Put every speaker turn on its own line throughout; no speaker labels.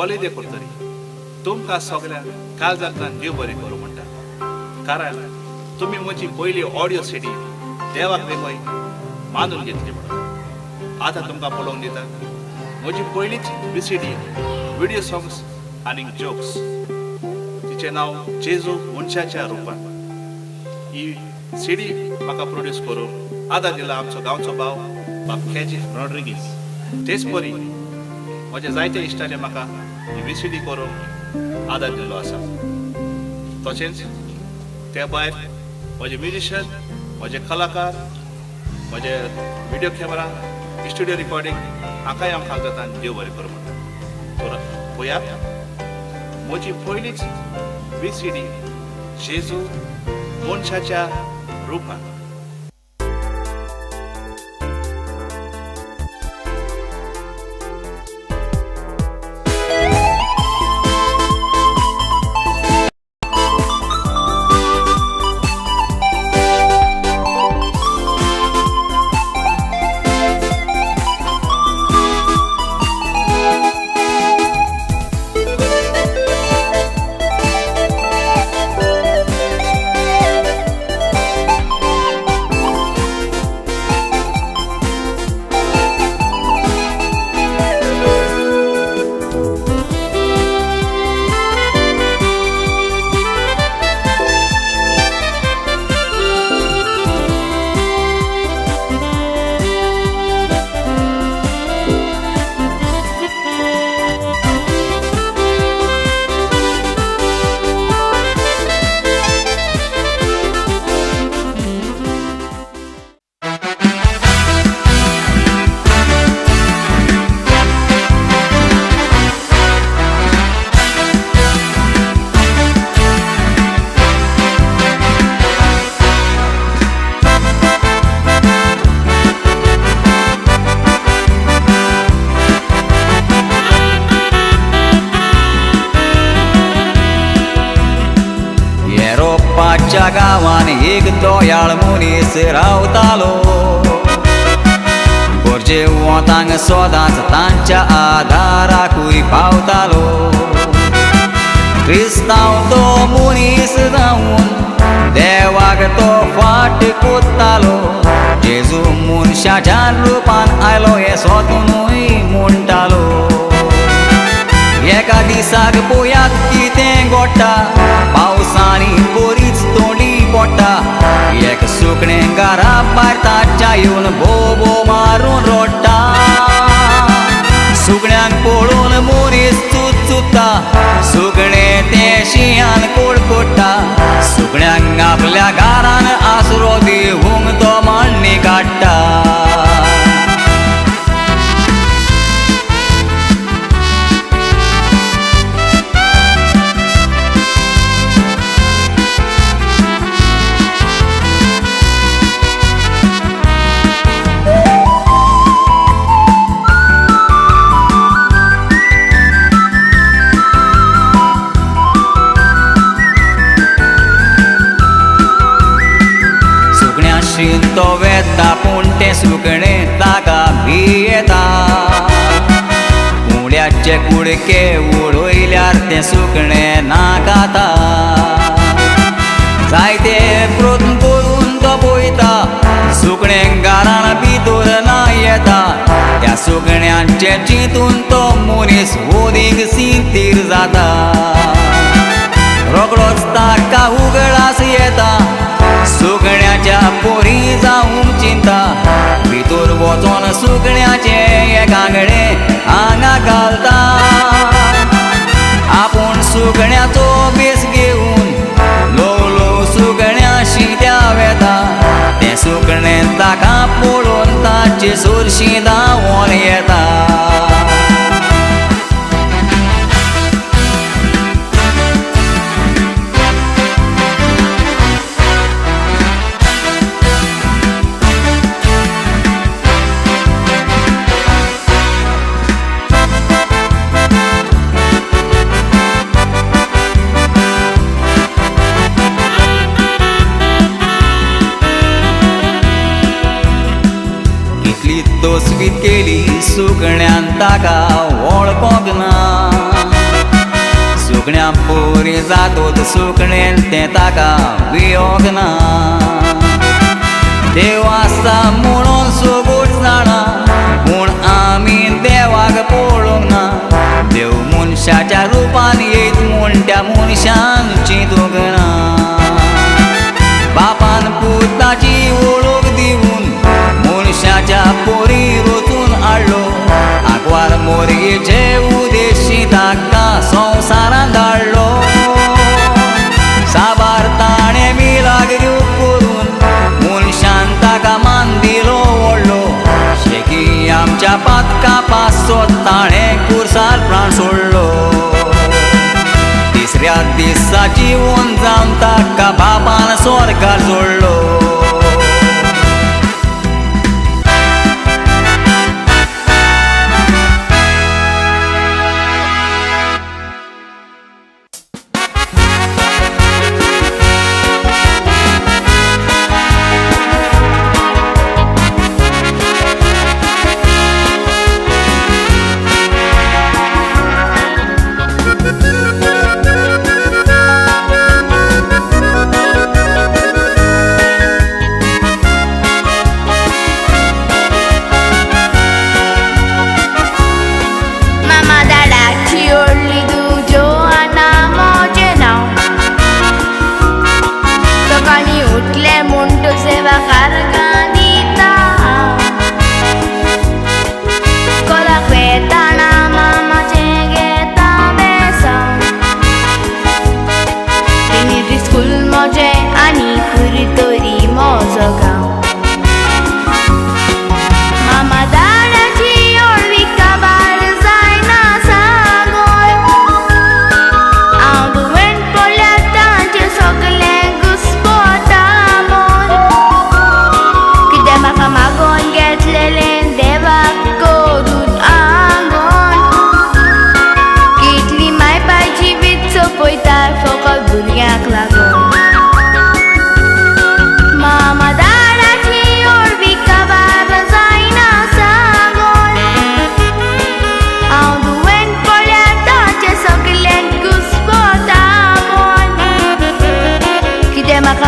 College करतरी तुमकां सगळ्यांक काळजांतल्यान देव बरें करूं म्हणटा, कारण तुमी म्हजी पयली ऑडियो सीडी देवाक वेगळी मानून घेतली म्हणून आतां तुमकां पळोवंक दिता म्हजी पयलीच VCD व्हिडिओ सॉंग्स आनी जोक्स, तिचें नांव जेजू मनशाच्या रुपान. ही सीडी म्हाका प्रोड्यूस करून आदार दिला आमचो गांवचो भाव बाब केजी रॉड्रिगीस. तेच परी म्हजे जायते इश्टांनी म्हाका ही VCD करून आदार दिल्लो आसा. तशेंच त्या भायर म्हजे म्युजिशियन, म्हजे कलाकार, म्हजे व्हिडिओ कॅमेरा, स्टुडिओ रिकॉर्डिंग हाकाय हांव कागदांत देव बरें करूं म्हणटा. तर पळयात म्हजी पयलीच VCD जेजू मनशाच्या रुपान.
रोपाच्या गावान एक दोयाळ मनीस रावतालो. गरजे वतांक सोदांच तांच्या आदाराकूय पावतालो. क्रिस्तांव तो मनीस जावन देवाक तो फाट कोत्तालो. जेजू मनशाच्या रुपान आयलो हे स्वतूनय म्हणटालो. एका दिसाक पळयात कितें घडटा, पावसांनी बरीच तोंडी पडटा. एक सुकणें घरा भायर ताच्या येवन भोव मारून रडटा. सुकण्यांक पळोवन मनीस चुचुत्ता. सुकणें तें शिंयान कोडकोडटा. सुकण्यांक आपल्या घरान आसरो दिवंक तो मांडणी काडटा. तो वेता पूण तें सुकणें ताका भियेता. कुंड्याचे कुडके उडयल्यार तें सुकणें नाकाता. जायते प्रयत्न करून तो पळयता, सुकणें घरान भितर ना येता. त्या सुकण्याचे चिंतून तो मनीस ओदीक सिंतीर जाता. रोखडोच ताका उगडास येता. सुकण्याच्या पोरी जावंक चिंता. भितर वचोन सुकण्याचे एक आंगडे आंगा घालता. आपूण सुकण्याचो बेस घेवन ल्हव ल्हव सुकण्या शिंद्या वेता. तें सुकणें ताका पळोवन ताचे सुरशीं धांवोन येता. तोसवीत केली सुकण्यान ताका वळखोंक ना. सुकण्या पोरी जातोत सुकणेन तें ताका वियोग ना देव आसता म्हणून सगळोच जाणा पूण आमी देवाक पळोवंक ना देव मनशाच्या रुपान येयत म्हूण त्या मनशान चिंतूंक ना बापान पुताची वळख दिवन मनशाच्या पोरी रचून हाडलो आग्वार मोरयेचे उद्देशी ताका संवसारांत धाडलो साबार ताणें मिलाग करून मनशान ताका मान दिलो व्हडलो शेकी आमच्या पातका पासो ताणें कुर्सार प्राण सोडलो तिसऱ्या दिसा जीवन जावन ताका बापान स्वर्गार जोडलो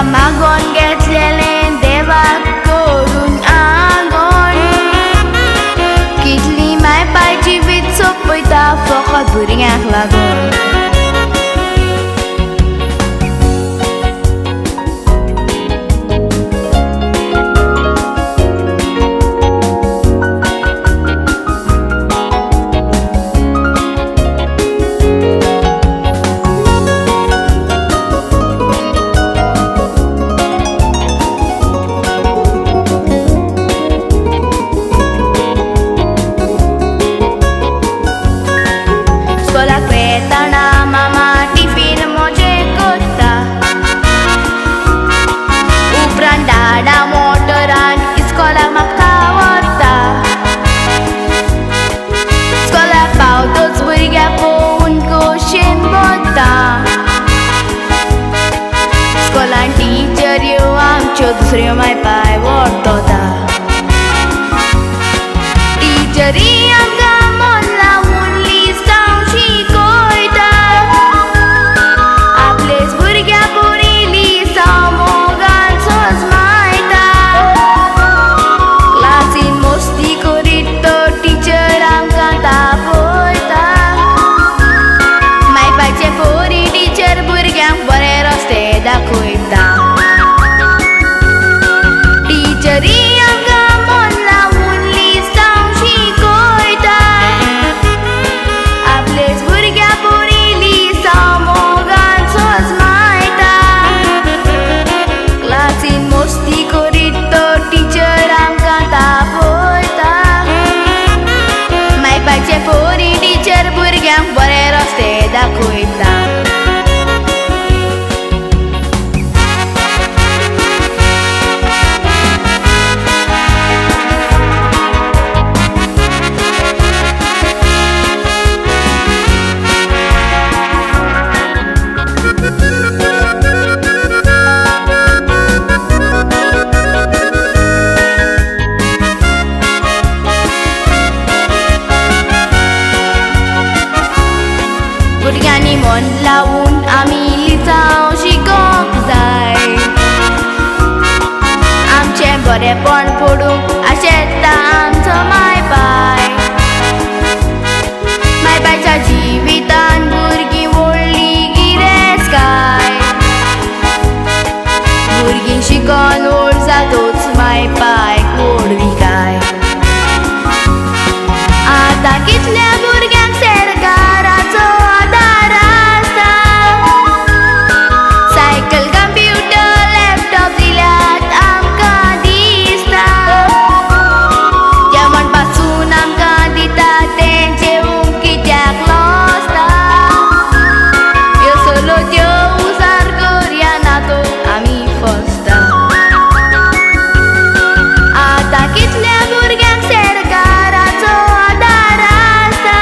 Magon घेतलेलें देवाक करून आंगोण कितली मायपाची वीज सोंपयता फकत भुरग्यांक लागून दुसऱ्यो मायपाय व्हरतोता टिचरी आमकां मन लावून लिस्तांव शिकयता आपलेच भुरग्या पोरी लिस्तांव मोगान सजमायता क्लासीन मस्ती करीत तो टिचर आमकां तापयता मायपाचे पोरी टिचर भुरग्यांक बरे रस्ते दाखयता टिचरी आमकां मन लावून लिस्तांव शिकयता लावून आमी लिजांव शिकोंक जाय आमचें बरेपण पडूंक आशेता आमचो मायबाय मायबायच्या जिवितान भुरगीं व्हडली गिरेस्तकाय भुरगीं शिकोन व्हड जातूच मायबायक व्हडविकाय आतां कितल्या भुरग्यांक सरकाराचो आदार आसता सायकल कंप्युटर लॅपटॉप दिल्यात आमकां दिसता जेवण पासून आमकां दिता तें जेवूंक कित्याक लॉसता ह्यो सगळ्यो त्यो उजार करया ना तो आमी फसता आतां कितल्या भुरग्यांक सरकाराचो आदार आसता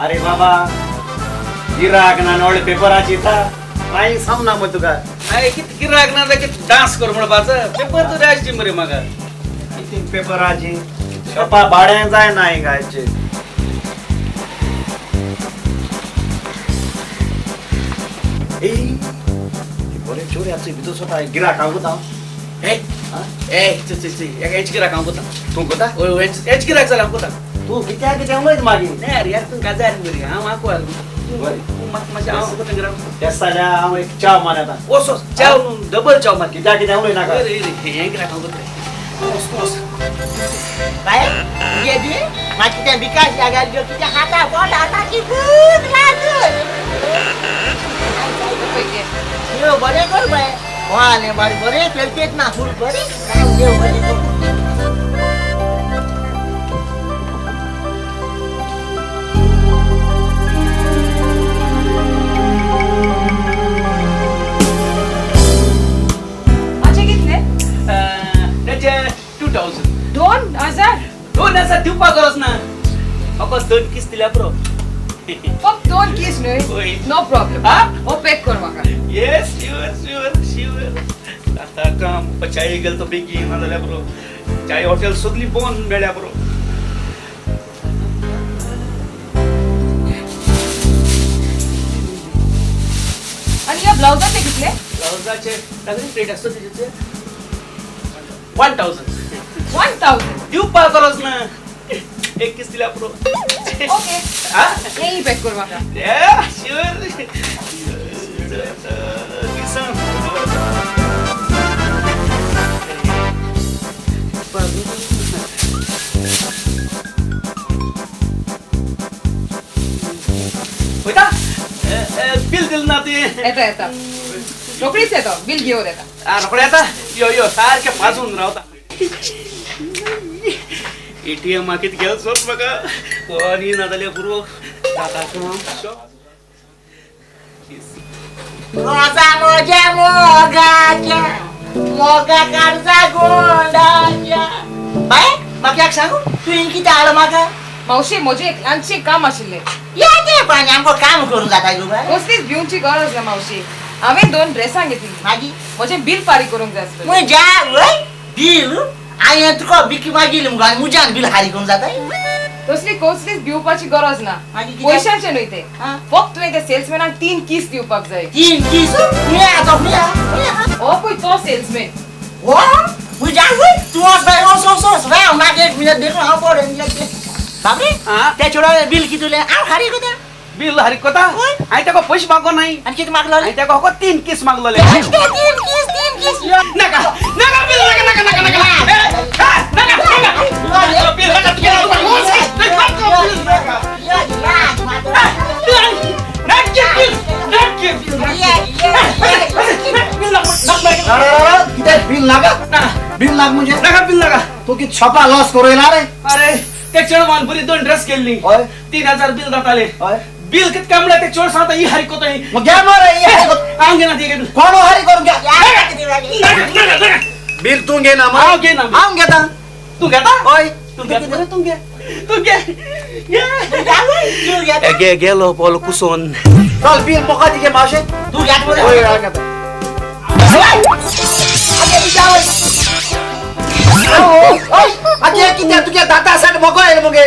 अरे बाबा गिराक ना नोड पेपराची था नाही सामना मग तुका
अरे किती गिराक ना किती डान्स करू म्हणपाच पेपर तू द्यायची मरे मागा
किती पेपराची शपा भाड्यान जाय नाही गायचे ए बरे चोऱ्याचे भितर स्वतः गिराक आगोता
ए ए एच गिराक हांव कोता
तू कोता
एच गिराक जाल्यार हांव कोता
तू कित्या कित्या उलयत मागीर
नाही अरे यार तू काजार मरे हांव आको
बरें.
म्हाका मातशें हांव कोता गिराक
तेच जाल्यार हांव एक च्या मारता
ओस ओस चाव डबल चाव मार
कित्या कित्या उलय नाका
अरे हे गिराक हांव कोता ओस ओस
काय गेली माझी त्या विकास या गाडीवर तुझ्या हाता बोट हाताची भूक लागल देव बरे कर बाय वाले बारी बरे फेलतेत ना फुल बरे काय देव बरे कर
माझे कितले
त्याचे 2000
2,000
2000 दिवपा गरज ना अको 2 किस दिल्या पुरो
फक्त 2 केस
होय.
न्हय नो प्रॉब्लेम
हा?
हो पॅक कर म्हाका
येस शुअर आता काम चाय गेल तो बेगी ना जाल्यार पुरो चाय हॉटेल सगली बंद मेळ्या पुरो
आणि या ब्लाउजाचे कितले
ब्लाउजाचे सगळे रेट असतो त्याचे 1000
1000
दिवपा गरज ना एक किस दिल्या पुरो
ओके
हा
हेही पॅक कर म्हाका
या शुअर बिल दिल ना ते
येता येता रोकडीच येतो बिल घेऊन येता
रोकडे आता यो सारखे फासून रावता एटीएम मागीत गेल सोच बघा कोणी ना जाल्यार पुरो
मोजा मोजा मोगाच्या मोगा काढचा गोंडाच्या बाय म्हाका एक सांगू तुवें कितें आलं म्हाका
मावशी म्हजें एक ल्हानशें काम आशिल्लें
या ते पण आमकां काम करून जाता गो बाय
कसलीच भिवची गरज ना मावशी हांवें 2 ड्रेसां घेतली
मागी
म्हजें बिल फारीक करूंक जाय आसलें
म्हज्या वय बील हांवें तुका बिकी मागिल्ली मुगो आनी मुज्यान बील हारी करून जाता
तसली कसलीच भिवपाची गरज ना
मागीर कितें?
पयशांचे न्हय ते
हा.
फक्त तुवें त्या सेल्समॅनाक 3 किस दिवपाक जाय
तीन किस मी आता मी
हो पळय तो सेल्समॅन
वो मुज्या वय तू बाय ओस राव म्हाका एक मिनिट देखून हांव पडून बापरे
हा?
त्या चेडवा बिल कितले हांव हारी कोता
बिल हरी कोता
होय.
हांवें ताका पयशे मागो नाही
आनी कितें मागलो
हांवें ताका हो 3 किस मागलोले
तीन किस
नाका नाका बिल नाका बिल
बिल नाका बिल नाक म्हणजे
नाका बिल नाका
तू किती छपा लॉस करू येणार रे
अरे ते चेडवान बरी 2 ड्रेस केल्ली
होय
3000 बिल जाताले
होय
बिल कित कामला ते चोर सांगता ही हरी कोता ही
मग घ्या मारे
हांव घेना ते
कोण हरी करून घ्या बिल तू घे ना
हांव
मग
घेना
हांव घेता
तू घेता
होय
तू घेता तू घे तू घे गेलो बोल कुसोन
चल बिल मोका दिगे मावशे
तू घ्या
होय हांव घेता आगे किती तुझ्या दातासाठी मोको आहे मगे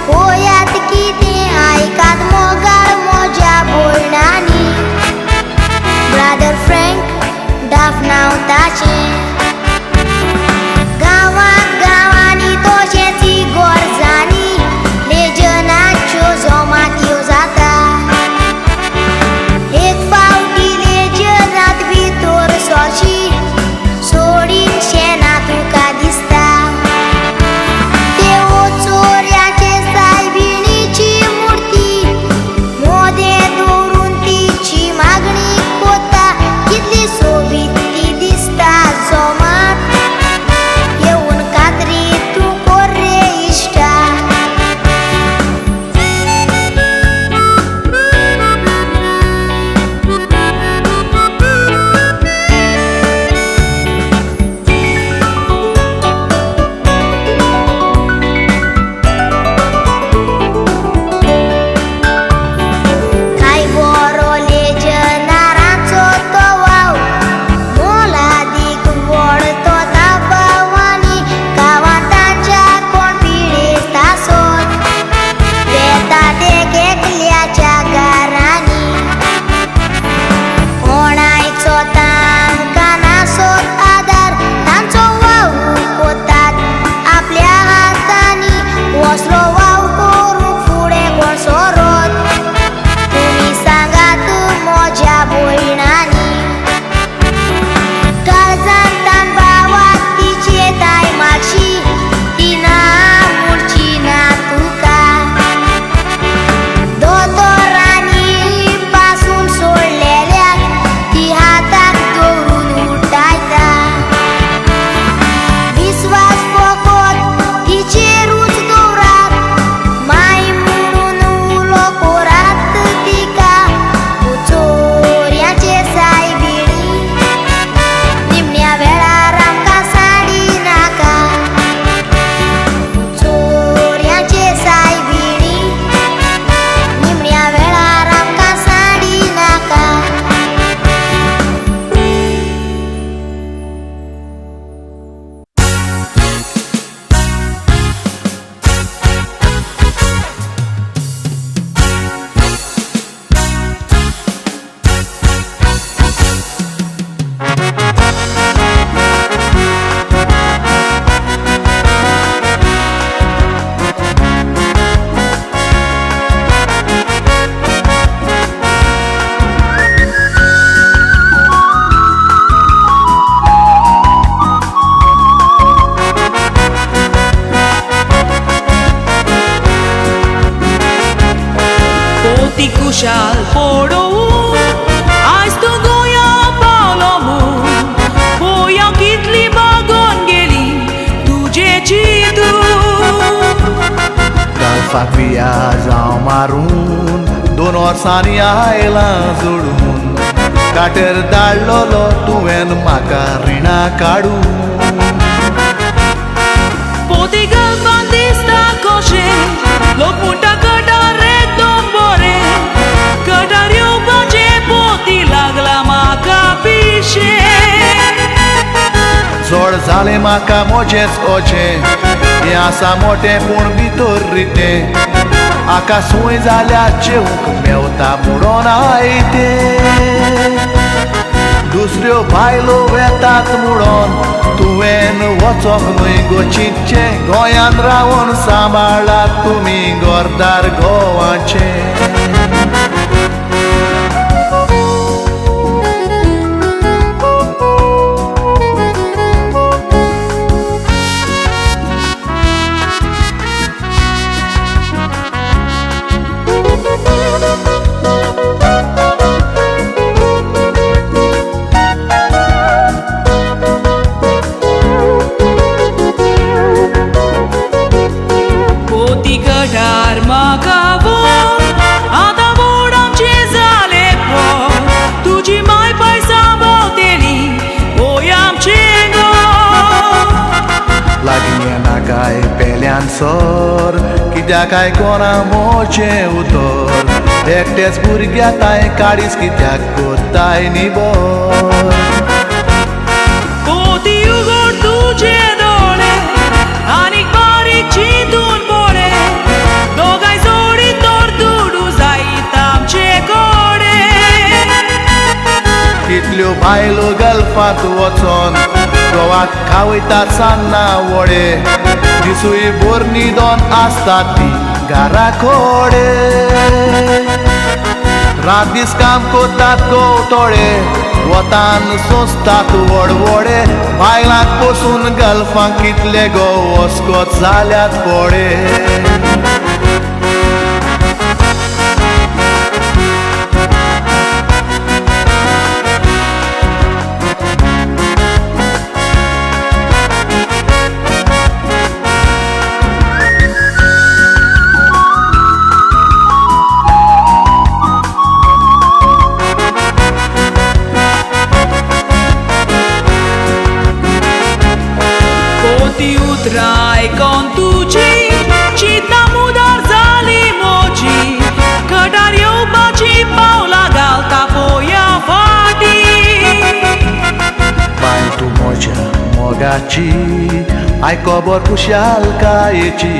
पोयात कितें आयकात मोगाळ म्हज्या बोलणांनी ब्रादर फ्रँक डाफ नांव ताचें गांवांनी तशेंच इगोर्जांनी लेजनाच्यो जमात्यो जाता एक फावटी लेजनांत भितर सोशी सोडीन शेणां तुका दिसता देव चोऱ्याचे सायबिणीची मुर्ती मोदें दवरून तिची मागणी कोता कितली सोबीत ती दिसता जोमात येवन कातरी तूं कोर रे इश्टा काय बरो लेजनारांचो तो वाव मोलादीक व्हड तो ताबावानी गांवांत तांच्या कोण पिडेस्त आसत येतात एक एकल्याच्या घरांनी कोणायचो तांकां नासत आदार तांचो वाव कोतात आपल्या हातांनी वसलो वाव करूंक फुडें कोण सोरत तुमी सांगात म्हज्या भयणांनी काळजांत तान भावाक तिचे ताय मागशी ती ना मुडची ना तुका दोतोरांनी पासून सोडलेल्याक ती हाताक दवरून उड्डायता विस्वास फकत तिचेरूच दवरात माय म्हणून उलो कोरात तिका चोऱ्याचे सायबिणी निमण्या वेळार आमकां साडी नाका चोऱ्याचे सायबिणी निमण्या वेळार आमकां साडी नाका
पोती कुशाल पडोवन आज तूं गोंया पावलो म्हूण पळोवया कितली बागोन गेली तुजे चिंतून
काल फाकविया जावं मारून 2 वर्सांनी आयलां जोडून काटेर धाडलोलो तुवें म्हाका रिणां काडून
पोती घालपाक दिसता कशें लोक म्हणटा कटार एकदम बरें कटार येवपाचें पोती लागला म्हाका पिशें
चड जालें म्हाका म्हजेंच ओचें हें आसा मोटें पूण भितर रितें आका सूय जाल्यार जेवंक मेवता म्हणून आयतें दुसऱ्यो बायलो वेतात म्हणून तुवें वचोंक न्हय गो चिंतचें गोंयांत रावून सांबाळात तुमी घरदार गोवाचें
पोती कटार म्हाका व्हर आतां व्हड आमचें जालें पण तुजी माय पाय सांबाळटली ओय आमचें घर
लागीं येना काय पेल्यान सर कित्याक आयकोना मोचें उतर एकटेच भुरग्या ताय काडीस कित्याक कोत्ताय निबर
पोती उगड तुजे दोळे आनीक बारीक चिंतून पळय
आयलो गल्फांत वचोन गोवाक खावयतात सान्ना वडे दिसूय बोर न्हिदोन आसतात ती घरा खोडे रात दीस काम कोत्तात गोवटोळे वतान सोंसतात वडवडे बायलांक पसून गल्फांक कितले गो वस्कोत जाल्यात पोळे
Poti utrai con tuci, città mudar zali moci, Cădar eu baci paula galta foia fati.
बाय तू म्हज्या मोगाची आयकोबर कुशालकायेची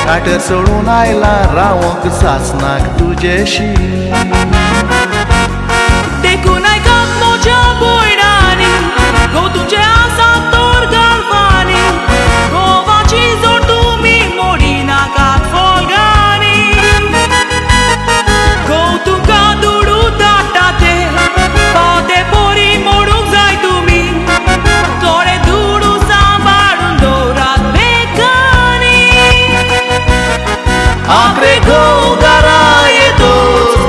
काटर सोडून आयला रावंक सासनाक तुजेशी
Decunai cap mocia boirani, go tuce asa tor galvani, go vaci zor tu mi morina cat folgani. Go tu caduru tatate, poate pori moruk zai tu mi, tore duru sambarun dorat becani.
आंकरे गो गारा येतो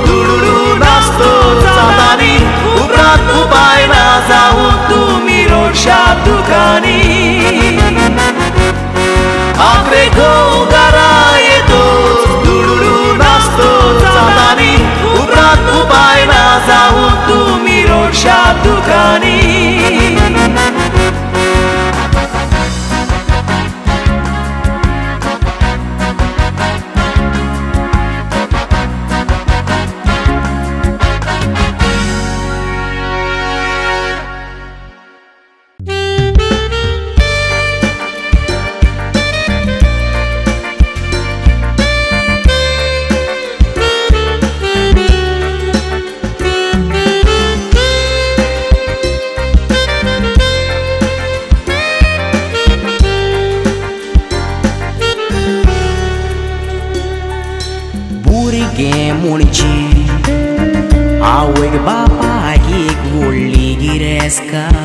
दुडुडू नाचतो चांदानी उपरांत उपाय ना जाऊन
तुम्ही रोडशा दुकानी.
आंकरे गो गारा येतो दुडुडू नाचतो चांदानी उपरांत उपाय ना जाऊन
तुम्ही रोडशा दुकानी.
भुरगें म्हणची आवयक बापायक एक व्हडली गिरेस्कार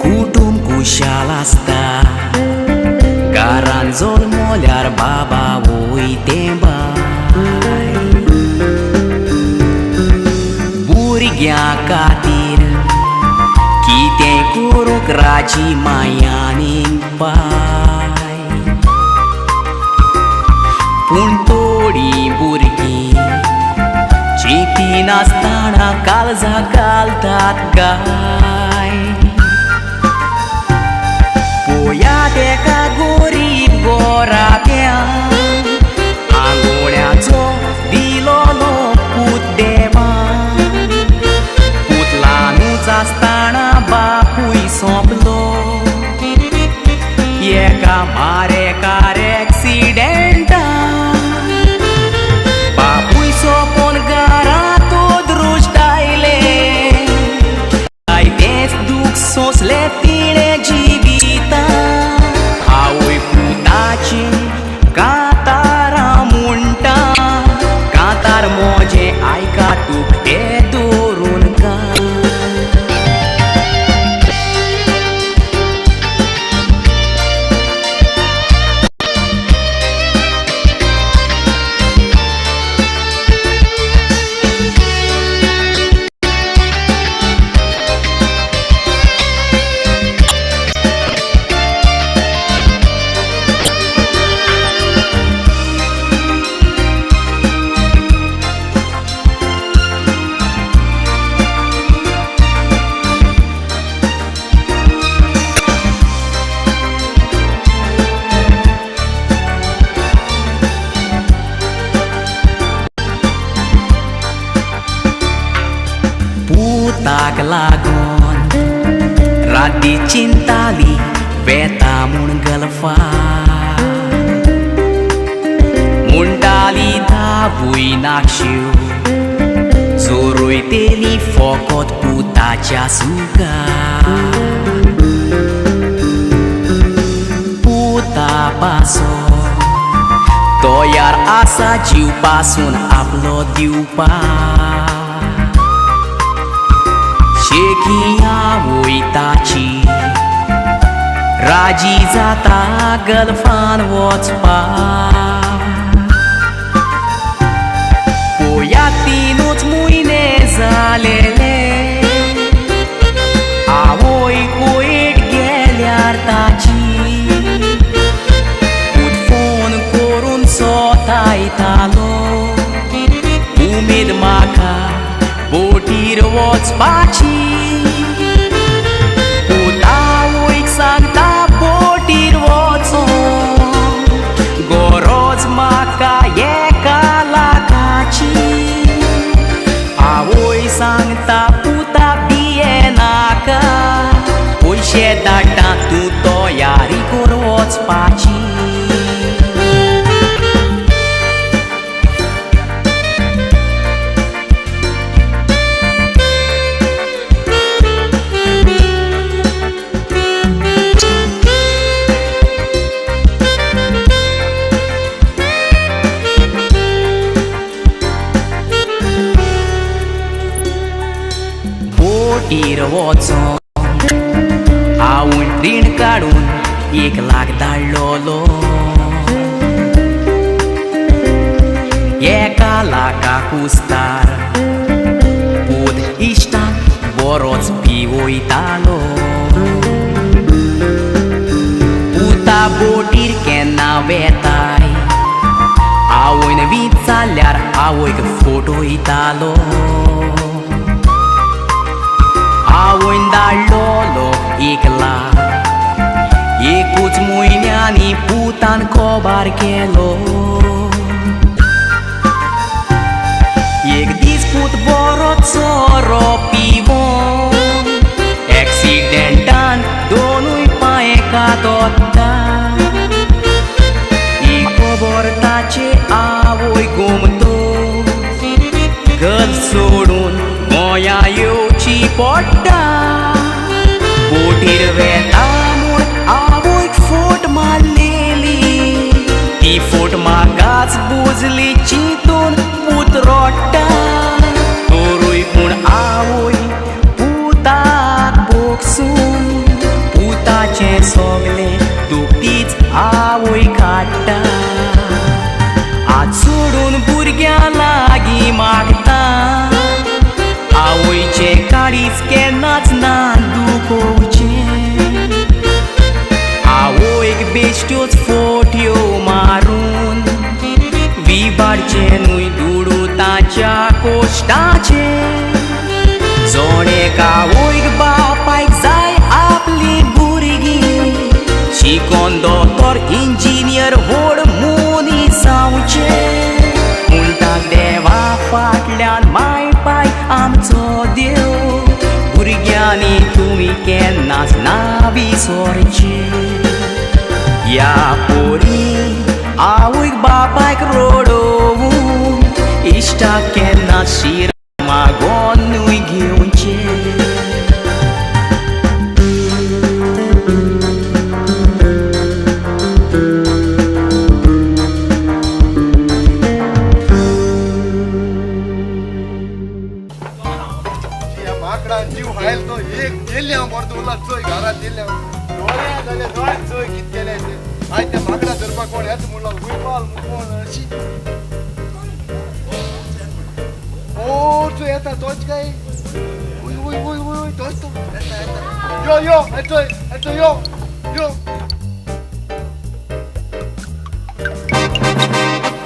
कुटुंब कुशाल आसता घरान जल्मल्यार बाबा वयते बाय भुरग्यां खातीर कितें करूंक राजी मायानीक बाय पूण थोडी भुरगीं चिती नासतना काळजा घालतात गाय पोयात एका गोरीब गोराब्याक आंगोळ्याचो दिलोलो पूत देवान पूत ल्हानूच आसतना बापूय सोंपलो एका मारेकार एक्सिडेंटान बापूय सोंपोन घरांतो दृश्ट आयले जायतेच दूख सोंसले तिणें जिवितान आवय पुताची कांतारां म्हणटा कांतार मोजें आयका तुकतें दवरून कान पुताक लागून राती चिंताली बेता म्हूण गल्फा म्हणटाली धावूय नाशिव रोयतेली फकत पुताच्या सुखार पुता पासो तयार आसा जीव पासून आपलो दिवपाक शेकिया वयताची राजी जाता गल्फान वचपाक पोया 3 म्हयने जालेले आवय कोयट गेल्यार ताची फोन करून सोतायतालो उमेद म्हाका बोटीर वचपाची आवयक सांगता बोटीर वचोंक गरज म्हाका एका लाखाची आवय सांगता पुता भियेनाका पयशे धाडटा तूं तयारी कर वचपाची बोटीर वचोंक हांवें रीण काडून 1 लाख धाडलोलो एका लाखाक उस्तार पूत इश्टाक बरोच पिवयतालो पुता बोटीर केन्ना वेताय आवयन विचारल्यार आवयक फोटोयतालो आवयन धाडलोलो 1 लाख एकूच म्हयन्यांनी पुतान कोबार केलो एक दीस पूत बरो चोरो पिवोन एक्सिडेंटान 2 पांये कातोत्ता ही खबर ताचे आवय घुमतो घर सोडून गोंया येवची पडटा बोटीर वेता म्हूण आवयक फोट मारलेली ती फोट म्हाकाच बुजली चिंतून पूत रोडटा तोरूय पूण आवय पुताक बोगसून पुताचें सगलें दूख तीच आवय काडटा आज सोडून भुरग्यां लागीं मागता आवयचे काळीज केन्नाच ना दुखोवचें आवयक बेश्ट्योच फोट्यो मारून विबाडचे न्हय दुडू ताच्या कोश्टाचे जोणेक आवयक बापायक जाय आपली भुरगीं शिकोन दोतोर इंजिनियर व्हड मनीस जावचें म्हणटा देवा फाटल्यान माय पाय आमचो देव भुरग्यांनी तुमी केन्नाच ना विसरचें या पोरी आवयक बापायक रोडोवून इश्टाक केन्ना शिर मागोन न्हय घेवचें
जीव हायल तो एक दिल्ल्या मर्दुला चोय घरात दिल्ल्या दोळ्या जाले दोळ्या चोय कित केले ते आय त्या माकडा धरपाक कोण येता म्हणला उयपाल मुकोन अशी ओ तू येता तोच काय उय उय उय उय तोच तो येता येता यो यो येतोय येतो यो यो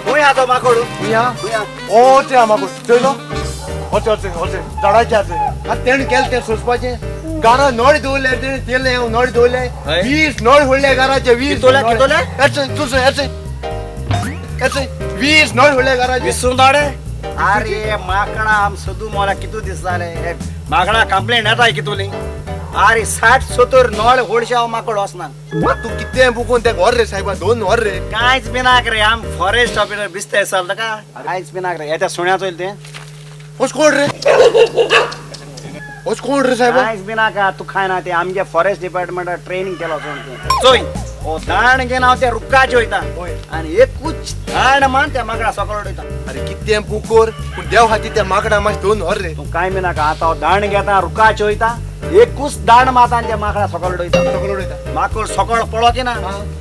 खंय आहा तो माकोड
या ओ ते माकोड चलो होते होते होते झाडाच्या आता तेण केलं ते सोसपाचें घरा नळ दवरले तेले नळ दवरले 20 नळ व्हडले घराचे 20
कितोले कितोले
तुझं याचे 20 नळ व्हडले घराचे
विसरून दाडे अरे माकडा आम सदू मला कितू दिस जाले माकडा कंप्लेंट येताय कितुली अरे 60-70 नळ व्हडशे हांव माकड वचना
तू कितें बुकोवन ते व्हर रे साहेबा 2 व्हर रे
कांयच बिनाक रे आम फॉरेस्ट ऑफिसर बिस्ते चलता का कांयच बिनाक रे येत्या सुण्या चोयल ते
होच कोण रे होच कोण रे साहेब
कांयच बी नाका तू खायना ते आमगे फॉरेस्ट डिपार्टमेंटात ट्रेनिंग केलो चोय ओ दाण घेवन हांव त्या रुखाचे वयता आनी एकूच दाण मान त्या माकडा सकल उडयता
अरे कितें पुकोर पूण देव हाती त्या माकडा मातशें दोन हर रे
तू कांय बी नाका आतां हांव दाण घेता रुखाचे वयता एकूच दाण माता आनी त्या माकडा सकल उडयता माकड सकल पळो की ना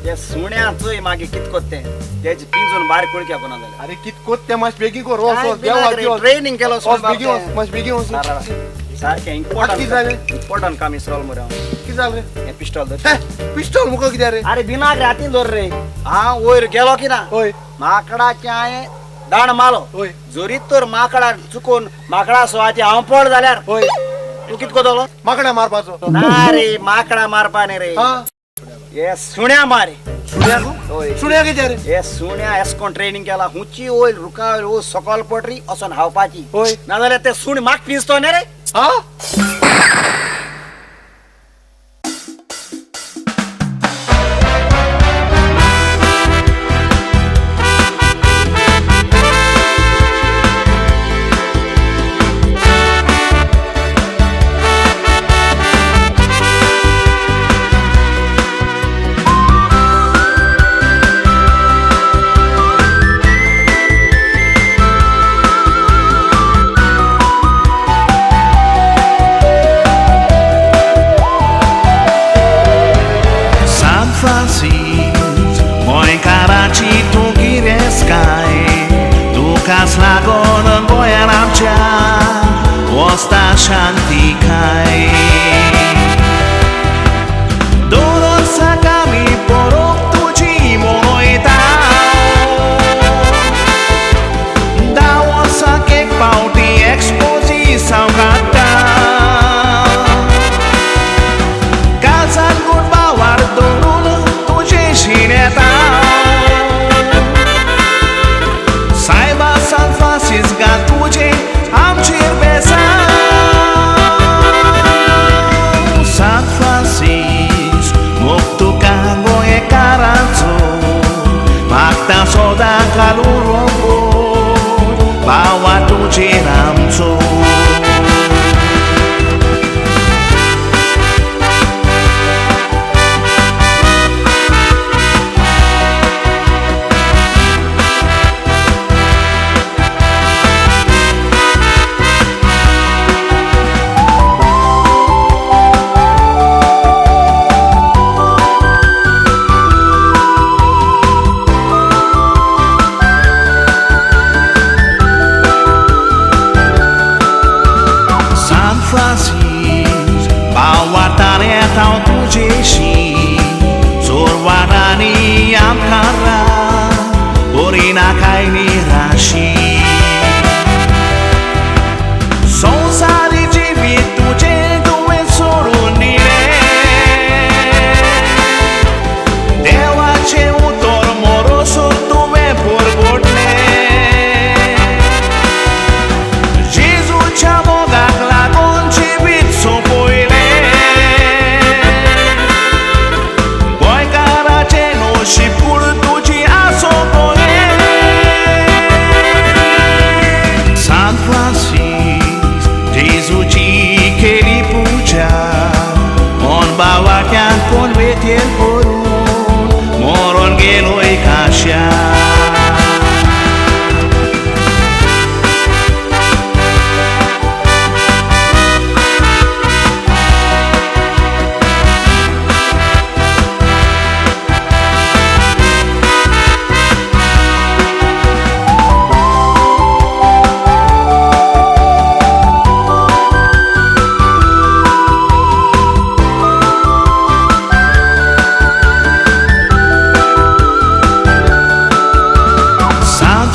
ते सुण्या चोय मागीर कित कोत्ते तेज पिंजून बारीक कुळक्या कोना जाल्यार
अरे कित कोत ते मातशें बेगीन कर वच देव हाती
ट्रेनिंग केलो
बेगीन वच मातशें बेगीन वच
सारकें इम्पॉर्टंट काम इसरॉल मरे हांव
कितें जालें रे
हें पिस्टॉल धर
पिस्टॉल मुको कित्याक रे
अरे बिनाक रातीन धर रे हांव वयर गेलो की ना
होय
माकडाचे हांवें दाण मारलो
होय
जोरीत तर माकडा चुकून माकडा सुवाती हांव पड जाल्यार
होय
तू कित कोतलो
माकडा मारपाचो
ना रे माकडा मारपा न्ही रे
हा
हे सुण्या मारे
सुण्या
होय
सुण्या कित्याक रे
हे सुण्या एसकोन ट्रेनिंग केला हुंची वयर रुका वयर सकल पटरी असोन हावपाची
होय
नाजाल्यार ते सुण म्हाक पिंजतो न्ही रे
हा
लागून गोंयान आमच्या वस्ता शांती खाय दोन वर्सां आमी परोक तुजी मोयता 10 वर्सांक एक पावटी एक्सपोजीसांव काडटा काळजान गुडबा वाड दवरून तुजे शीण येता San Francisco तुझे आमचेर बेजार San Francisco मोग तुका गोंयकारांचो मागता सोदां घालून रोंबोर भावा तुजेर आमचो Hawn tujeshi Zorwarani amkara Orina kaini rashi Sonsari jivi tuje due sorunire Dewace utor moroso tuve porbodne Jesu chamogak lagon jivit sopoile și pur tuji asopole San Francisco Jesu ci che li puja on bawa kyan pon vetel porun moron geloi kasha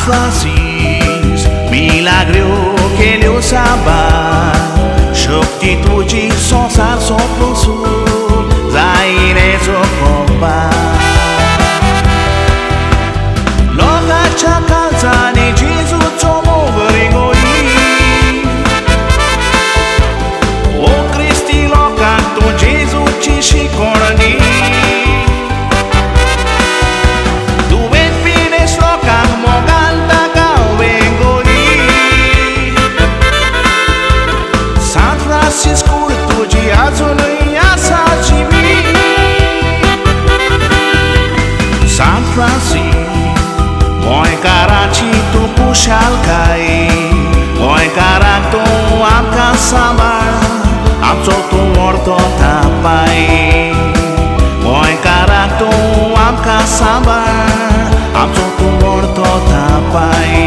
Francis, milagro que Deus sabe, shokti tuji sonsar soplosu, zaire zokomba. Loga chakalzani Jesu tomo veringoi, o Cristi loga tu Jesu ci shikorani. trazi गोंयकाराची तूं कुशालकाय गोंयकाराक तूं आमकां सांबाळ आमचो तूं व्हरतो थापाय गोंयकाराक तूं आमकां सांबाळ आमचो तूं व्हरतो थापाय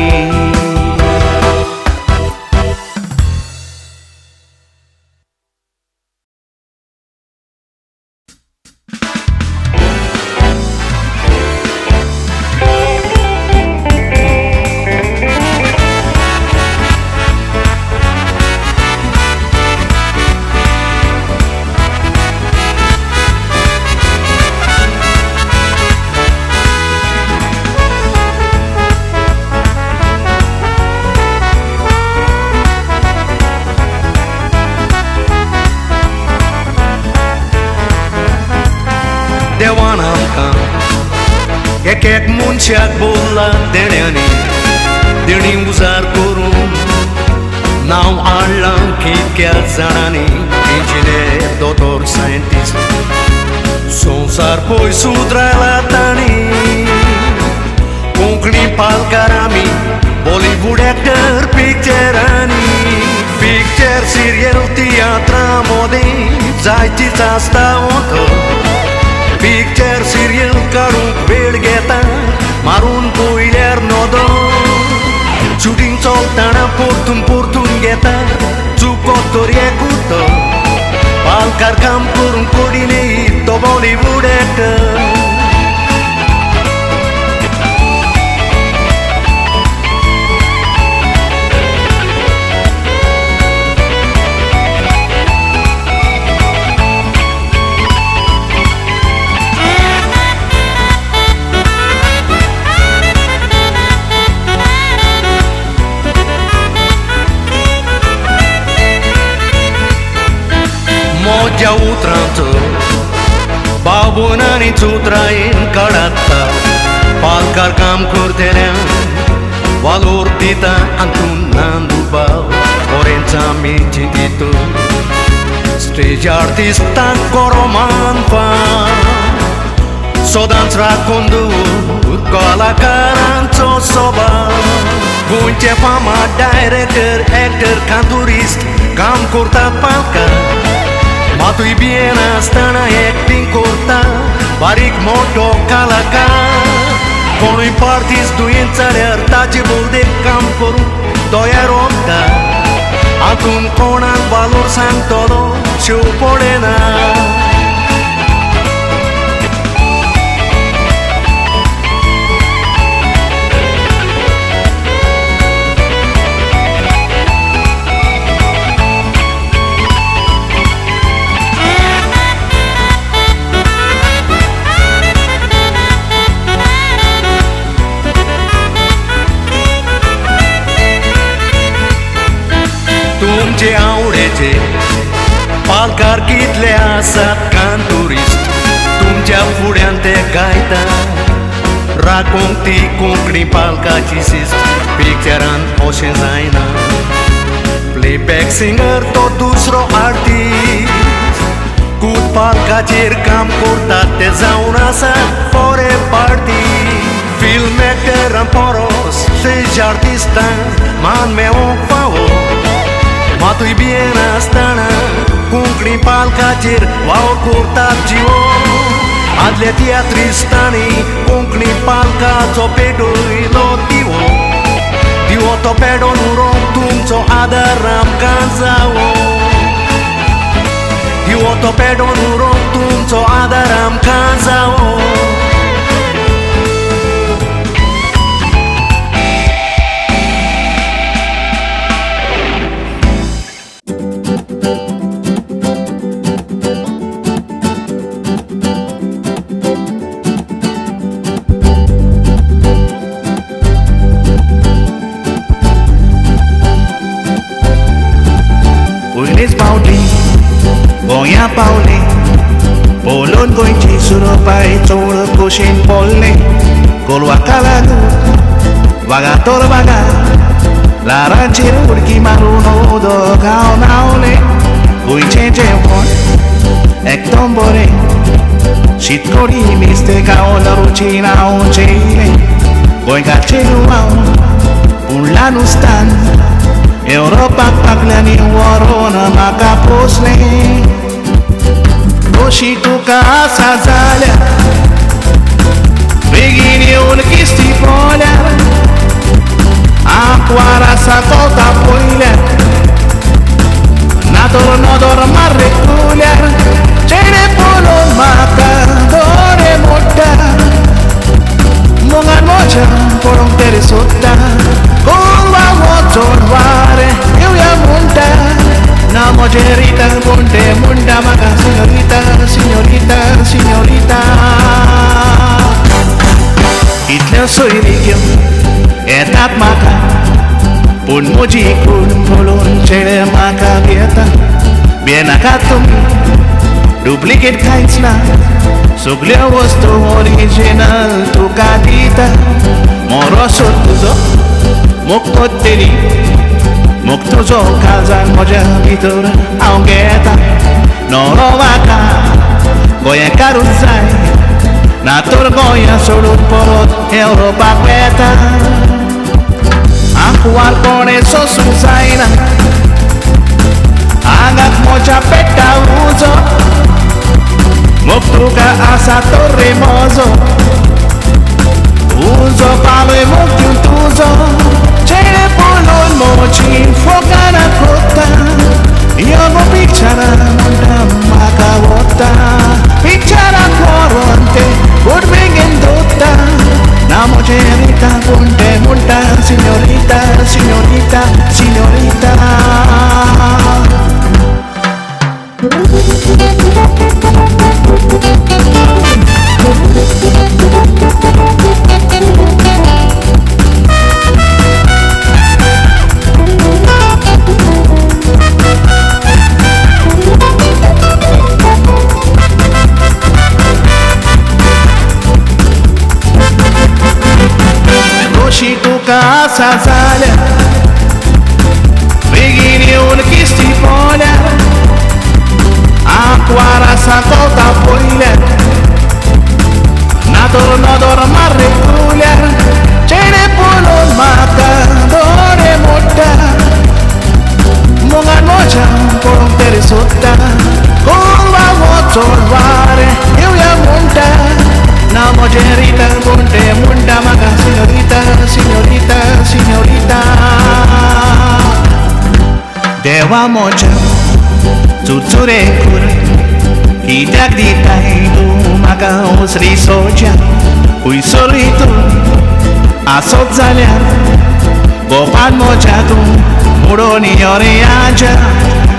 देवान आमकां एक एक मनशाक बोल्ला देण्यानी देणी उजार करून नांव हाडलां कितक्या जाणांनी इंजिनियर दोतोर सायंटिस्ट संवसार पळय सुदरायला तांणी कोंकणी पालकार आमी बॉलिवूड एक्टर पिक्चरांनी पिक्चर सिरियल तियात्रां मोदी जायतीच आसता वतो पिक्चर सिरियल काढूंक वेळ घेता मारून पयल्यार नोदो शुटींग चलतना परतून घेता चुको तर एकूच पालकार काम करून कोडिने तो बॉलिवूड एक्टर मोज्या उतरांचो भाव भयण आनी चुत्रायेन काडटा पालकार काम करतल्यांक वालोर दिता हातून नांदूबाव बरेंच आमी जिंकितो स्टेज आर्टिस्टांक बरो मानपाक सदांच राखून दवर कलाकारांचो स्वभाव गोंयचे फामाद डायरेक्टर एक्टर कांतुरिस्ट काम करतात पालकार मातूय बियेन आसतना एक्टिंग करता बारीक मोठो कलाकार कोणूय पार्टिस्ट दुयेंत जाल्यार ताचे भोवतेक काम करून तयार वता हातून कोणाक वालोर सांगतलो शेव पडना तुमचे आवडेचे पालकार कितले आसात कांतुरिस्ट तुमच्या फुड्यान ते गायता राखूंक ती कोंकणी पालकाची शिस्त पिक्चरान अशें जायना प्लेबॅक सिंगर तो दुसरो आर्टिस्ट कूद पालकाचेर काम करतात ते जावन आसात बरे पार्टी फिल्म एक्टरां परस स्टेज आर्टिस्टांक मान मेळोवंक फावो मातूय बियेन आसतना कोंकणी पालकाचेर वावर करतात जिवो आदल्या तियात्रिस्तांनी कोंकणी पालकाचो पेटयलो दिवो तो पेडोन उरोवंक तुमचो आदार आमकां जावो दिवो तो पेडोन उरोवंक तुमचो आदार आमकां जावो गोंया पावले पोलोन गोंयची सुरोपाय चोळ कुशीन पोल्ले कोलवाका लागून वागातोर वागा लारांचेर उडकी मारून उदक हांव न्हांवले गोंयचें जेवण एकदम बरें शीत कडी नुस्तें खावन रुची नांवचें अफगानिस्तान युरोपाक पाकल्यांनी व्हरून म्हाका पोसलें दोशी तुका आसा जाल्यार बेगीन येवन किस्ती पोल्यार आंकवार आसा कोता पयल्यार नादोर नदोर मार्रे कुल्यार चेडे पळोवन म्हाका दोळे मोडटा मोगान म्हज्या पळोवंक तरी सोदता गोवा वचोन वारें येवया म्हणटा ना म्हजे रिता पूण ते म्हणटा म्हाका सिनोरिता सिनोरिता सिनोरिता कितल्यो सोयरी घेवन येतात म्हाका पूण म्हजी कूड पळोवन चेडे म्हाका घेता भियेनाकात तुमी डुप्लिकेट कांयच ना सगळ्यो वस्तू ओरिजिनल तुका दिता मोरो सोद तुजो मोग कोत्तेली मोग तुजो काळजान म्हज्या भितर हांव घेता नवरो म्हाका गोंयकारूच जाय ना तर गोंया सोडून परत युरोपाक येता आंकवार कोणे सोसूंक जायना आंगाक म्हज्या पेट्टा उजो मोग तुका आसा तर रे म्हजो उजो पालोय मोग दिवन तुजो चेडे पळोवन म्हजी फोकाना कोत्ता यो गो पिक्चरा म्हणटा म्हाका वता पिक्चराक व्हरोन ते फूट बेगीन दोत्ता ना म्हजे रिता पूण ते म्हणटा सिनोरिता सिनोरिता सिनोरिता दोशी तुका आसा जाल्यार बेगीन येवन किस्ती पोल्यार आंकवार आसा कोता पयल्यार नादोर नदोर मार्रे कुल्यार चेडे पळोवन म्हाका दोळे मोडटा मोगान म्हज्या पळोवंक तरी सोदता गोवा वचोन वारें येवया म्हणटा ना म्हजे रिता पूण ते म्हणटा म्हाका सिनोरिता सिनोरिता सिनोरिता देवा म्हज्या चुरचुरे कुरे कित्याक दिताय तूं म्हाका उसरी सोज्या खुंयसरूय तूं आसत जाल्यार गोपान म्हज्या तूं मोडोन यो रे आज्या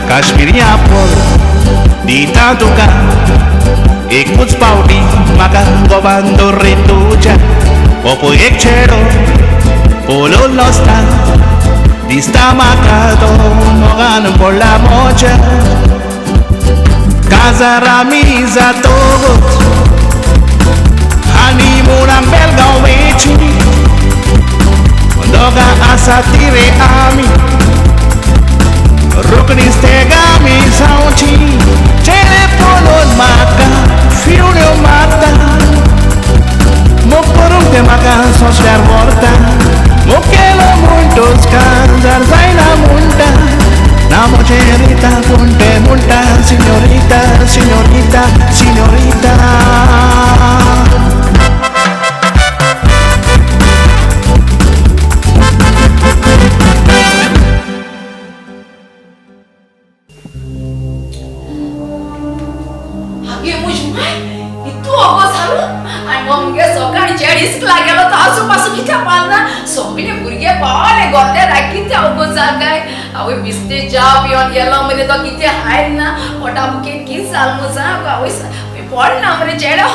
काश्मीरिया पळ दिता तुका एकूच पावटी म्हाका गोवान दवर रे तुज्या हो पळय एक चेडो पळोवन नासता दिसता म्हाका तो मोगान पडला म्हज्या काजार आमी जातोच हनीमुनाक बेलगांव वयची दोगां आसा ती रे आमी रोकडीच ते गामी जावची चेडे पळोवन म्हाका फिवड्यो मारता मोग करूंक ते म्हाका सोंसल्यार व्हरता मोग केलो म्हणटूच काजार जायना म्हणटा ना म्हजे रिता पूण ते म्हणटा सिनोरिता सिनोरिता सिनोरिता
सगळे भुरगे पावले गोंदे कितें अवगो जागाय आवय बिस्ते च्या पिवन गेलो मरे तो कितें हाय ना पोटा बुकेन कितें जाल मु सांग आवय पडना मरे चेडो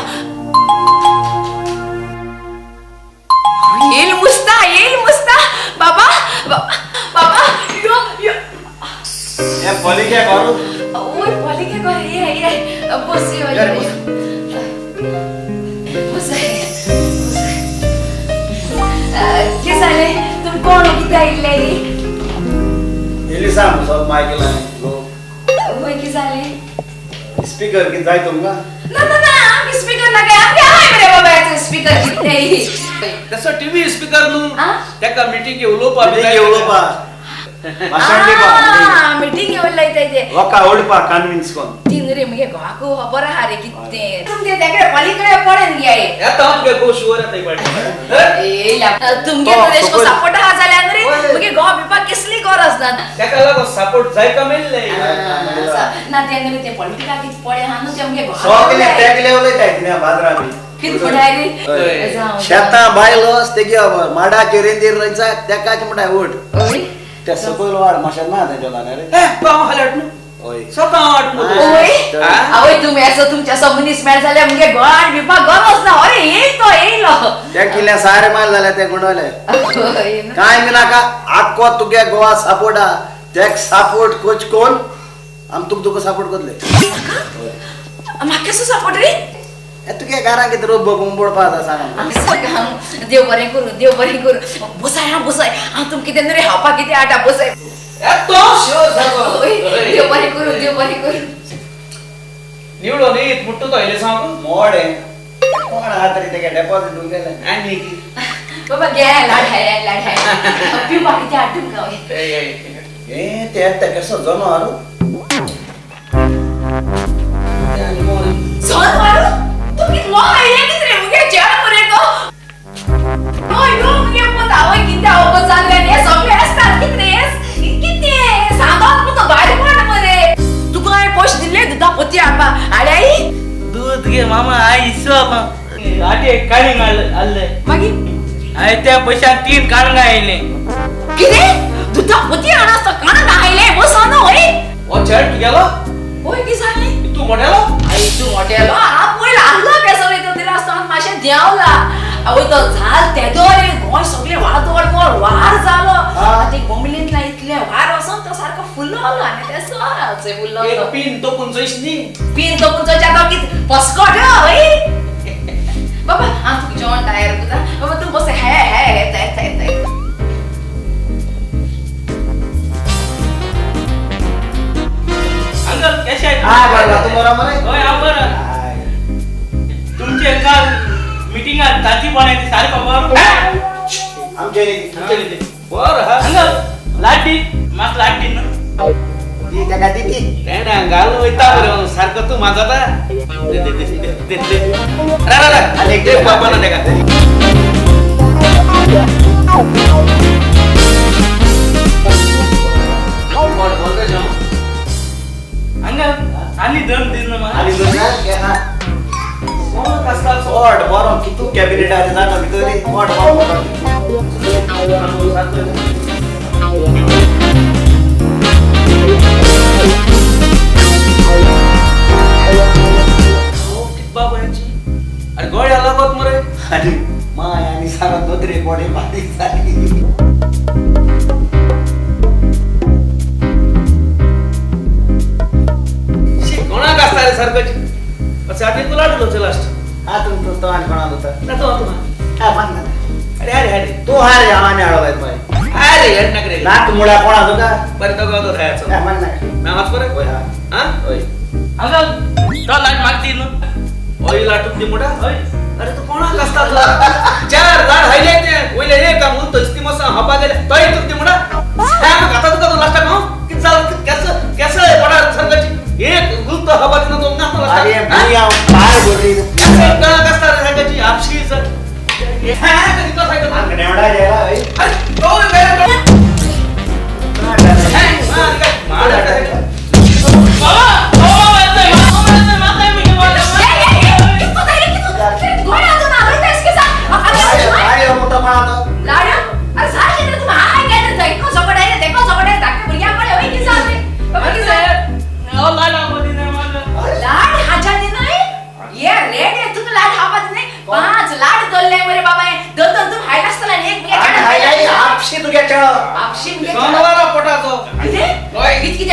येल मुस्ता बाबा बाबा यो यो
ए पलिके करू
ओय पलिके कर ये बस यो के जाले तुम कोण किती आयिल्ले
एलिसा मुसो मायकेल
वय की जाले
स्पीकर की जाय तुमका
ना आम्ही स्पीकर ना काय आम्ही हाय मरे बाबा स्पीकर किती
तसं टीव्ही स्पीकर न्हू
आ?
तेका मिटिंग उलोवपा
उलोवपा भाशण दिवपा
मिटिंग येवं लायताय ते
वका ओडपा कन्विन्स कोन
तीन रे मगे घोवाको खबर आहा रे कितें तुमचे तेकडे पलीकडे पडेन गे
येता आमगे गो शुवर येता पाटी
ए ला तुमगे
तो,
तो देश को
सकयल.
सपोर्ट आहा जाल्यार रे मगे घोव बिपा कसली गरज ना
तेका लागो सपोर्ट जाय का मेलले
ना तेंद्रे ते पॉलिटिका कित पळे हा नु तेमगे
सगळे टॅगले उलयताय तिने बाजरा बी
कित पडाय रे
शेता बायलोस तेगे माडाचे रेंदीर रयचा तेकाच म्हणटा ओट
ओय
त्या सकयल वाड माशा ना तेजो ना रे
गाव हालट न्हू
ओय
सकाट
ओय आवय तुम्ही असं तुमच्या समनीस मॅच झाल्या मगे गोड बिपा गरज ना अरे येईल
त्या किल्ल्या सारे माल झाले ते गुणवले काय मी नाका आक्को तुगे गोवा सपोर्टा तेक सपोर्ट कोच कोण आम तुका सपोर्ट करले
म्हाका कसो सपोर्ट रे
तुगे घरा किती रोब बोंबोड पाहता सांग
देव बरें करू बसाय हांव तुमकां कितें रे हावपा कितें आटा बसाय
तो शो जागो
देव बरें करू
निवडो नीत मुट्टू तो इले सांगू
मोडे कोण हातरी तेगे डिपॉझिट होऊन गेले
आणि की
बाबा घे लाड पिवपा कितें आट तुमकां
ए ते आता कसं जनावर
सोन मारू तू कित मो आयले कित रे मुगे जेवण बरें गो ओय नो मुगे मत आवय कितें हांव बसान रे हे सगळे असतात कित रे कितें सांगत मत भायर पड मरे तुका हांवें पयशे दिले दुधा पोती हाडपा हाडे आई
दूध घे मामा आई इसवा आटे काणी आले
मागीर
आई त्या पैशात 3 काणगा आयले
कितें दुधा पोती हाडस तर काण आयले बसान होय
ओ चट गेलो
होय की जाले
तू मोठ्यालो
आई तू मोठेलो हा पळय लागला बेसो रे तो तिला असताना माशे देवला आवय तो झाल तेदो रे गोंय सगळे वार जालो ते गोमलीतला इतले वार वसोन तो सारको फुल्लोलो आनी ते सोराचे
एक
फुल्लोलो
पिन तो कोण जैस नी
पिन तो पुंचो जातो कित पस्कोट होय बाबा हांव तुका जेवण तयार करता बाबा तू बस हे तय
अंकल कशे आहे
हा बरं तू बरोबर आहे
होय आबर तुमचे काल मीटिंगात ताती बनायची सारखं बरोबर
आमचे
बर हा
अंकल लाटी मात लाटी ना
ती त्याला दिती
तेडा गाल वयता बरे सारखं तू माझा ता दे रा
आणि
दे बाबा ना देगा कोण बोलतो जो
अंकल आणि दम दिन ना
आणि दुसरा के हा
कोण कसला
ओड बरं कितू कॅबिनेट आहे जागा भितरी ओड
बाबा यांची अरे गोळ्या लागत मरे
आणि माय आणि सारा दोदरे बॉडी बारीक झाली
कोणा कसला रे सारखं अच्छा आधी तुला आठवलं लास्ट
हा तो आणि कोणा होता
ना तो तू
हा पण ना
अरे
तू हार या आणि आडवायत माय
अरे हेड नकरे
नाक मुळा कोणा होता
बरं तो गाव तो राहायचं
हा मन ना
नामाच बरं
होय
हा
होय
अंकल तो लाट मागती ना
ऑइल आटून दे मोठा
होय
अरे तू कोणा कसला तुला चार दाड हायले ते ओइले हे का मुल तस्ती मसा हपा गेले तोय तू दे मोठा काय मग आता तू लास्ट टाइम किती झालं कसं आहे पडा सरकाची एक गुल तो हपा देना तो ना
अरे भैया पाय बोलली
का कसला रे सरकाची आपशी सर हे हा कधी तो सायकल
अंगणे एवढा गेला होय
अरे तो रे मार
काय मोठा पण आता आपशी तुझ्या
सोनवारा पोटाचो
किती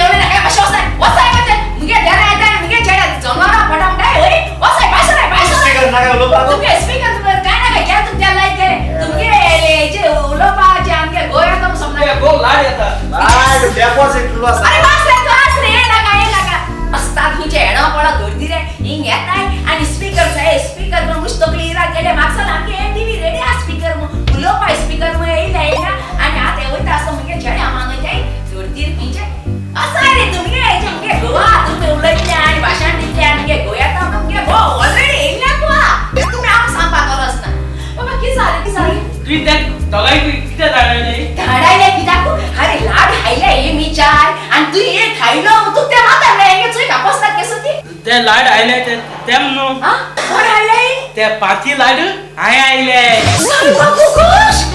की जाली
तुझी त्या दोगांय किती धाडायले
धाडायले कित्याक अरे लाड खायले हे मिचार आणि तू हे खायलो तू त्या माताला हे चुई कापसतात केस ती
ते लाड आयले ते न्हू
हा कोण आले
ते पाती लाड हाय आयले
बाबू खुश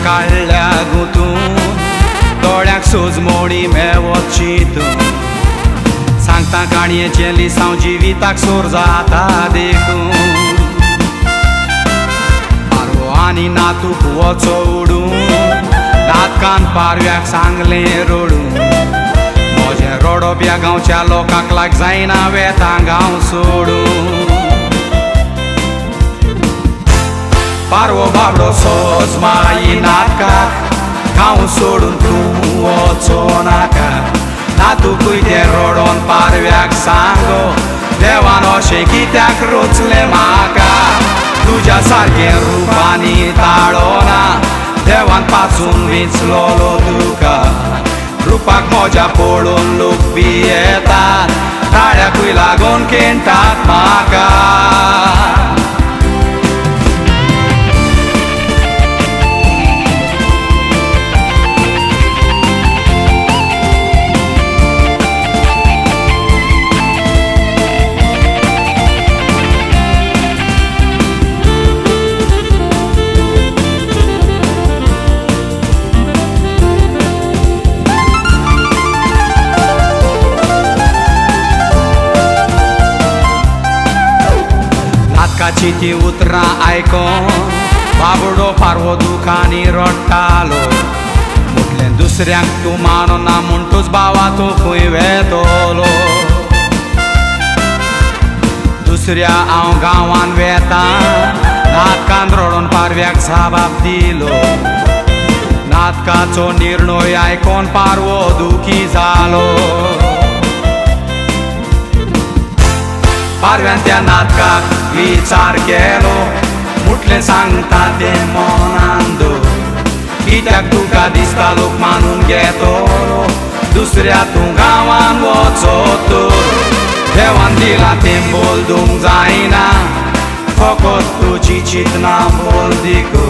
काढल्या गुतून दोळ्याक सोजमोडी मेवत चिंतून सांगता काणयेचें लिसांव जिविताक सोर जाता देखून पारवो आनी नातूक वचो उडून नातकान पारव्याक सांगलें रडून म्हजें रडप ह्या गांवच्या लोकांक लाग जायना वेता गांव सोडून पारवो बाबडो सोज माई नाकाक गांव सोडून तूं वचो नाका नातूकूय ते रडोन पारव्याक सांगो देवान अशें कित्याक रोचलें म्हाका तुज्या सारकें रुपानी ताळो ना देवान पासून विचलोलो तुका रुपाक म्हज्या पळोवन लोक बी येतात ताळ्याकूय लागून केंटात म्हाका नातकाची ती उतरां आयकोन बाबडो पारवो दुखानी रडटालो म्हटलें दुसऱ्यांक तूं मानना म्हणटूच भावा तूं खंय वेतलो दुसऱ्या हांव गांवान वेता नातकान रडोन पारव्याक जाबाब दिलो नातकाचो निर्णय आयकोन पारवो दुखी जालो पारव्यान त्या नातकाक विचार केलो म्हटलें सांगता तें मनान दवर कित्याक तुका दिसता लोक मानून घेतलो दुसऱ्या तूं गांवान वचो तर देवान दिला तें बोलदूंक जायना फकत तुजी चिंतना बोल दिको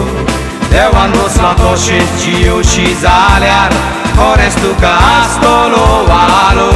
देवान वचला तशेंच जियोशी जाल्यार खरेंच तुका आसतलो वालो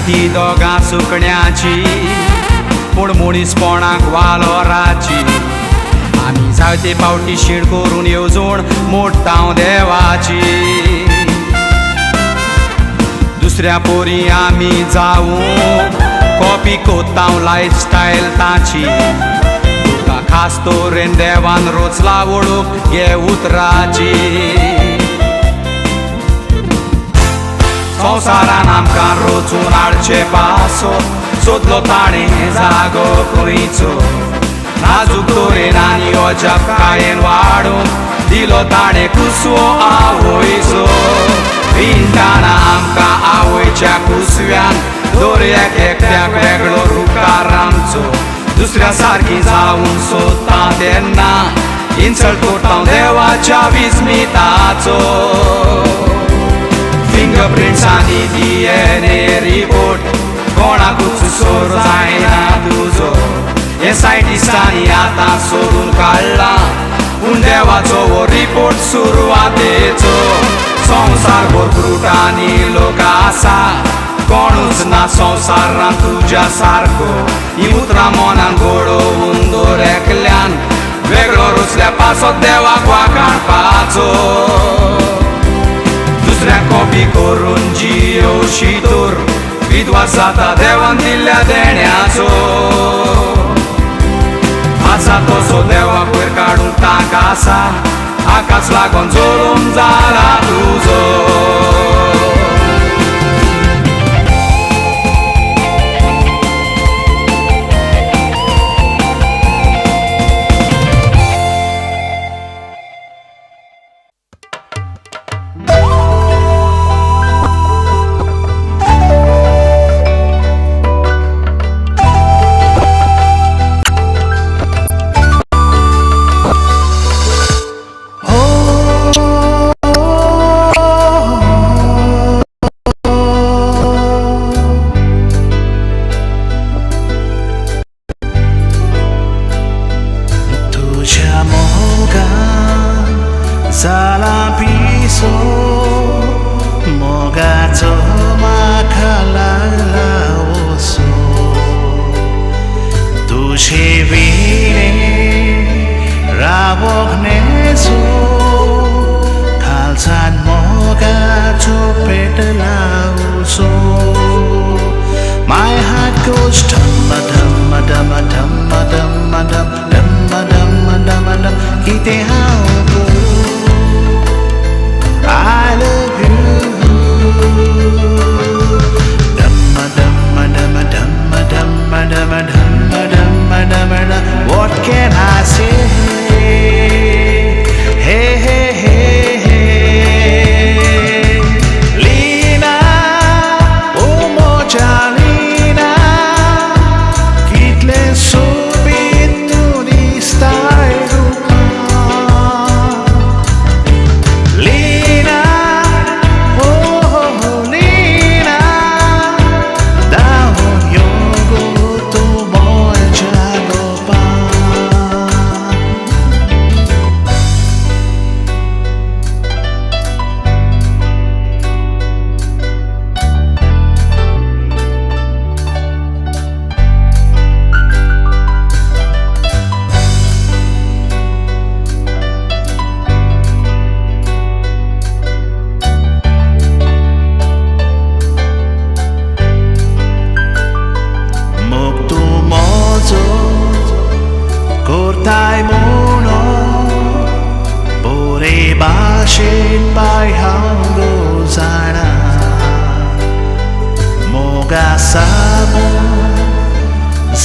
ती दोगां सुकण्याची पूण मनीसपणाक वालोराची आमी जायते पावटी शीण करून येवजून मोडटाव देवाची दुसऱ्या पोरी आमी जावूं कॉपी कोत्ताव लायफस्टायल ताची तुका खास तोरेन देवान रोचला वळूक हे उतराची संवसारान आमकां रोचून हाडचे पासो सोदलो ताणें जागो खंयचो नाजूक तोरेन आनी अजाप कायेन वाडूंक दिलो ताणें कुसवो आवयचो भिंताना आमकां आवयच्या कुसव्यान दोरयाक एकट्याक वेगळो रुकार आमचो दुसऱ्या सारकी जावून सोदता तेन्ना इन्सल्ट करता देवाच्या विस्मिताचो फिंगरप्रिंट्स आनी DNA रिपोर्ट कोणाकूच सोर जायना तुजो हे सायन्टिस्टांनी आतां सोदून काडला पूण देवाचो हो रिपोर्ट सुरवातेचो संवसार भरपूर आनी लोक आसा कोणूच ना संवसारांत तुज्या सारको ही उतरां मनान घडोवून दवर एकल्यान वेगळो रुचल्या पासो देवाक वाखाणपाचो दुसऱ्याक कॉपी करून जियोशी तर विद्वास जाता देवान दिल्ल्या देण्याचो आसा तसो देवाक वयर काडून तांक आसा हाकाच लागून जोडून जाला तुजो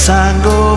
Sango